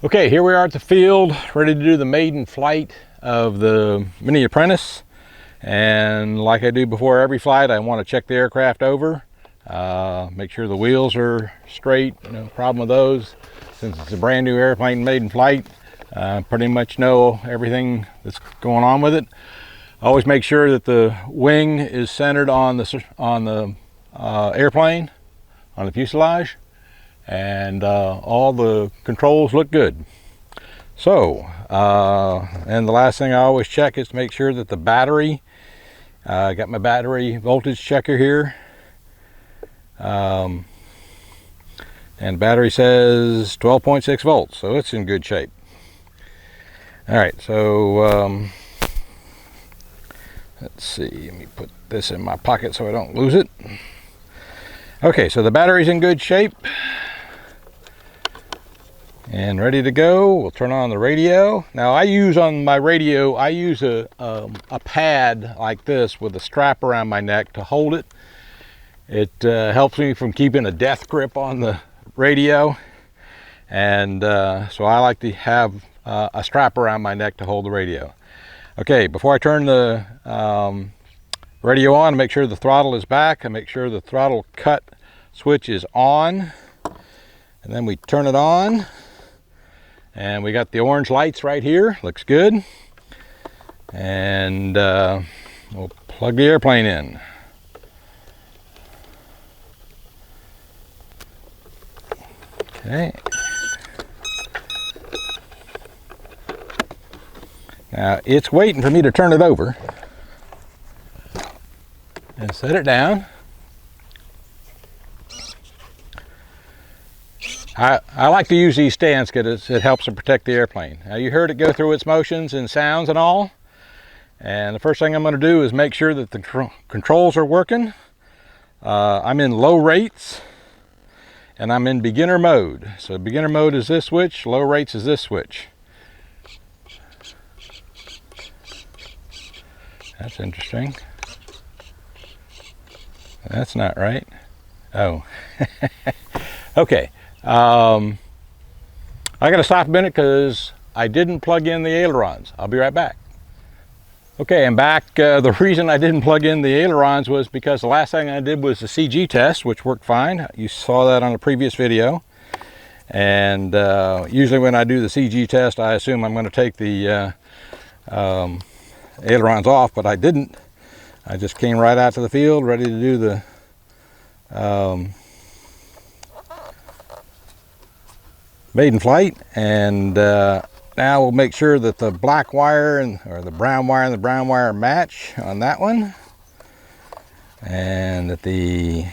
Okay, here we are at the field, ready to do the maiden flight of the Mini Apprentice. And like I do before every flight, I want to check the aircraft over, make sure the wheels are straight, no problem with those. Since it's a brand new airplane maiden flight, pretty much know everything that's going on with it. Always make sure that the wing is centered on the airplane, on the fuselage, and all the controls look good. So, and the last thing I always check is to make sure that the battery, I got my battery voltage checker here, and battery says 12.6 volts, so it's in good shape. All right, so let's see, let me put this in my pocket so I don't lose it. Okay, so the battery's in good shape and ready to go. We'll turn on the radio. Now I use on my radio, I use a pad like this with a strap around my neck to hold it. It helps me from keeping a death grip on the radio. And so I like to have a strap around my neck to hold the radio. Okay, before I turn the radio on, make sure the throttle is back. I make sure the throttle cut switch is on. And then we turn it on. And we got the orange lights right here, looks good. And we'll plug the airplane in. Okay. Now it's waiting for me to turn it over and set it down. I like to use these stands because it helps to protect the airplane. Now you heard it go through its motions and sounds and all. And the first thing I'm going to do is make sure that the controls are working. I'm in low rates and I'm in beginner mode. So beginner mode is this switch, low rates is this switch. That's interesting. That's not right. Oh. Okay. I gotta stop a minute because I didn't plug in the ailerons. I'll be right back. Okay, I'm back. The reason I didn't plug in the ailerons was because the last thing I did was the CG test, which worked fine. You saw that on a previous video. And usually when I do the CG test, I assume I'm going to take the ailerons off, but I didn't. I just came right out to the field ready to do the maiden flight. And now we'll make sure that the black wire or the brown wire match on that one, and that the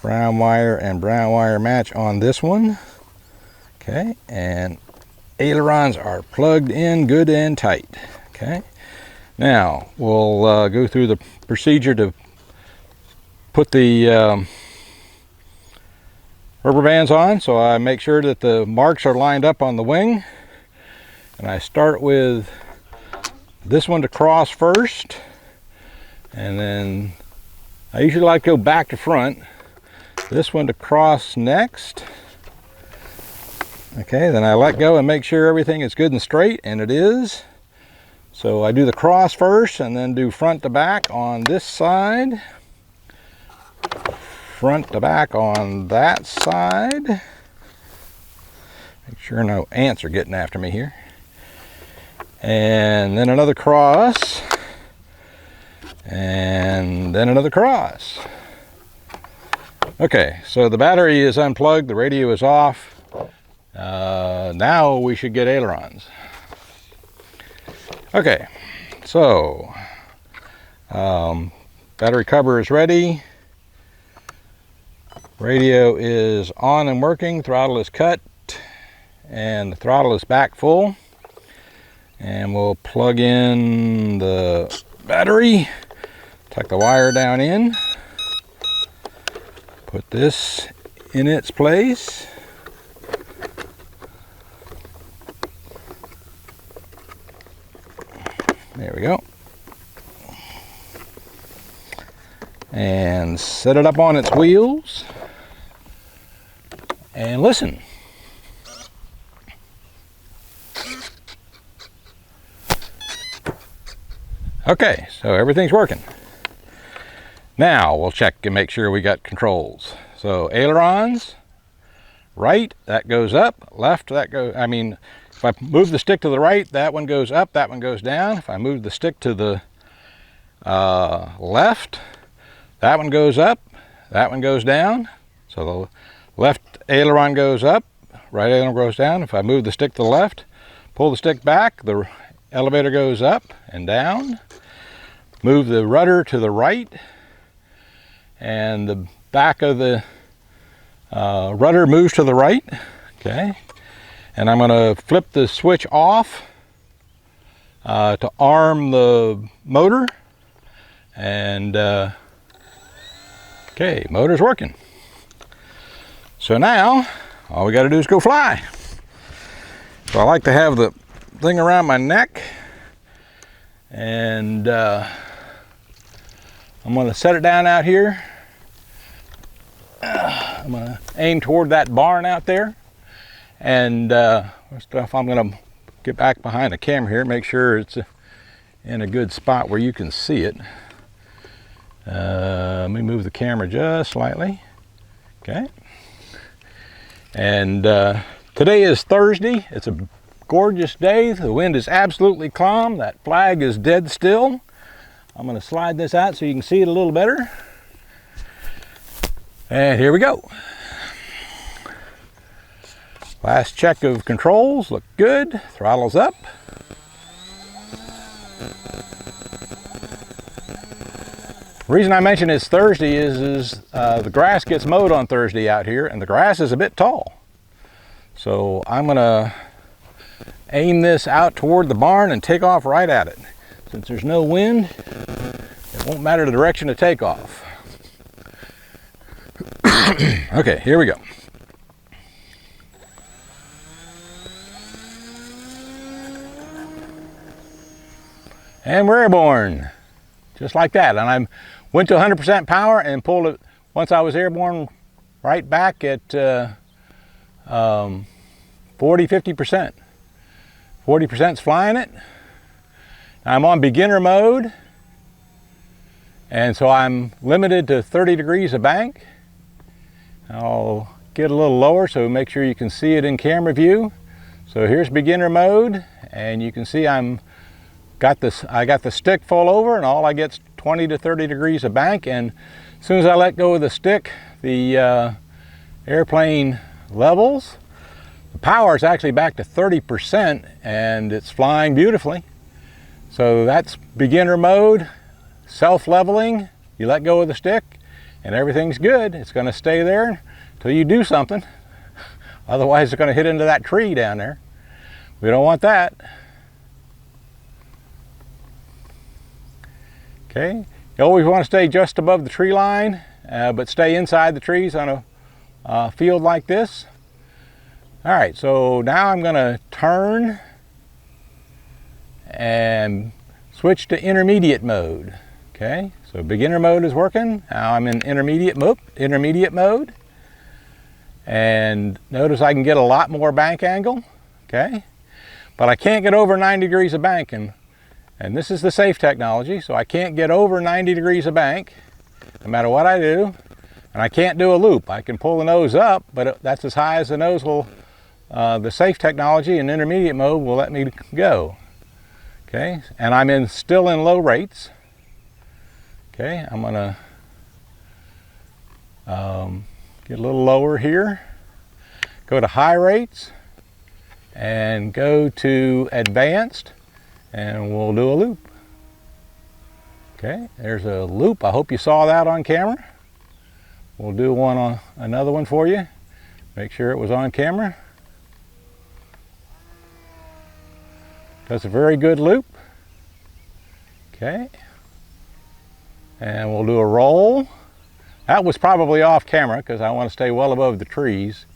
brown wire match on this one. Okay, and ailerons are plugged in good and tight. Okay, now we'll go through the procedure to put the rubber bands on. So I make sure that the marks are lined up on the wing, and I start with this one to cross first, and then I usually like to go back to front. This one to cross next. Okay, then I let go and make sure everything is good and straight, and it is. So I do the cross first and then do front to back on this side. Front to back on that side. Make sure no ants are getting after me here. And then another cross. And then another cross. Okay, so the battery is unplugged, the radio is off. Now we should get ailerons. Okay, so battery cover is ready. Radio is on and working, throttle is cut, and the throttle is back full. And we'll plug in the battery, tuck the wire down in, put this in its place. There we go. And set it up on its wheels. And listen. Okay, so everything's working. Now we'll check and make sure we got controls. So ailerons, right, that goes up, left, that goes, if I move the stick to the right, that one goes up, that one goes down. If I move the stick to the left, that one goes up, that one goes down. So the left aileron goes up, right aileron goes down. If I move the stick to the left, pull the stick back, the elevator goes up and down. Move the rudder to the right, and the back of the rudder moves to the right. Okay, and I'm going to flip the switch off to arm the motor, and okay, motor's working. So now all we got to do is go fly. So I like to have the thing around my neck, and I'm going to set it down out here. I'm going to aim toward that barn out there, and stuff. I'm going to get back behind the camera here, make sure it's in a good spot where you can see it. Let me move the camera just slightly. Okay. And today is Thursday. It's a gorgeous day. The wind is absolutely calm. That flag is dead still. I'm going to slide this out so you can see it a little better. And here we go. Last check of controls, look good. Throttle's up. The reason I mention it's Thursday is the grass gets mowed on Thursday out here, and the grass is a bit tall. So I'm gonna aim this out toward the barn and take off right at it. Since there's no wind, it won't matter the direction of takeoff. Okay, here we go. And we're airborne, just like that. And I went to 100% power and pulled it, once I was airborne, right back at 40–50%. 40%'s flying it. I'm on beginner mode, and so I'm limited to 30 degrees of bank. I'll get a little lower so make sure you can see it in camera view. So here's beginner mode, and you can see I got the stick full over, and all I get's 20 to 30 degrees of bank. And as soon as I let go of the stick, the airplane levels. The power is actually back to 30%, and it's flying beautifully. So that's beginner mode, self-leveling. You let go of the stick and everything's good. It's going to stay there until you do something. Otherwise it's going to hit into that tree down there. We don't want that. Okay, you always want to stay just above the tree line, but stay inside the trees on a field like this. All right, so now I'm going to turn and switch to intermediate mode. Okay, so beginner mode is working. Now I'm in intermediate mode. And notice I can get a lot more bank angle. Okay, but I can't get over 90 degrees of bank, and this is the safe technology, so I can't get over 90 degrees of bank no matter what I do. And I can't do a loop. I can pull the nose up, but that's as high as the nose will, the safe technology in intermediate mode will let me go. Okay, and I'm still in low rates. Okay, I'm gonna get a little lower here, go to high rates, and go to advanced, and we'll do a loop. Okay, there's a loop. I hope you saw that on camera. We'll do another one for you. Make sure it was on camera. That's a very good loop. Okay, and we'll do a roll. That was probably off camera because I want to stay well above the trees.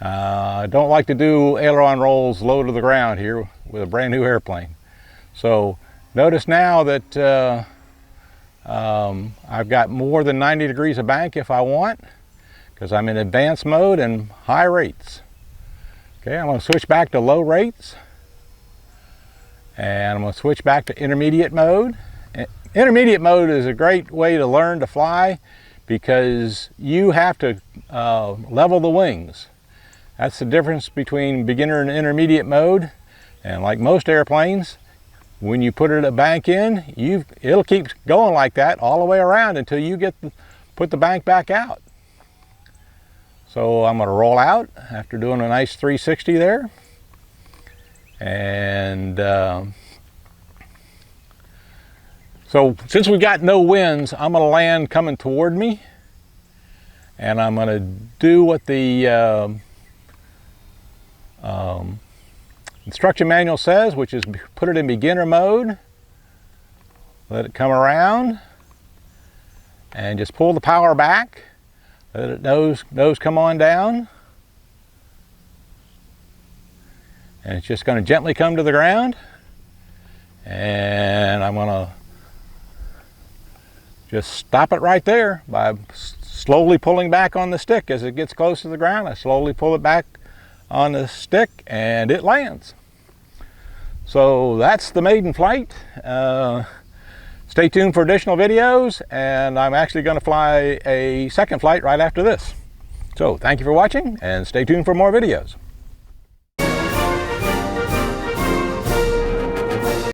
I don't like to do aileron rolls low to the ground here with a brand new airplane. So notice now that I've got more than 90 degrees of bank if I want, because I'm in advanced mode and high rates. Okay, I'm going to switch back to low rates, and I'm going to switch back to intermediate mode. intermediate mode is a great way to learn to fly because you have to level the wings. That's the difference between beginner and intermediate mode. And like most airplanes, when you put it a bank in, it'll keep going like that all the way around until you put the bank back out. So I'm going to roll out after doing a nice 360 there. And so since we've got no winds, I'm going to land coming toward me. And I'm going to do what the instruction manual says, which is put it in beginner mode, let it come around, and just pull the power back, let it nose come on down, and it's just going to gently come to the ground. And I'm going to just stop it right there by slowly pulling back on the stick. As it gets close to the ground, I slowly pull it back on the stick and it lands. So that's the maiden flight. Stay tuned for additional videos, and I'm actually going to fly a second flight right after this. So thank you for watching, and stay tuned for more videos.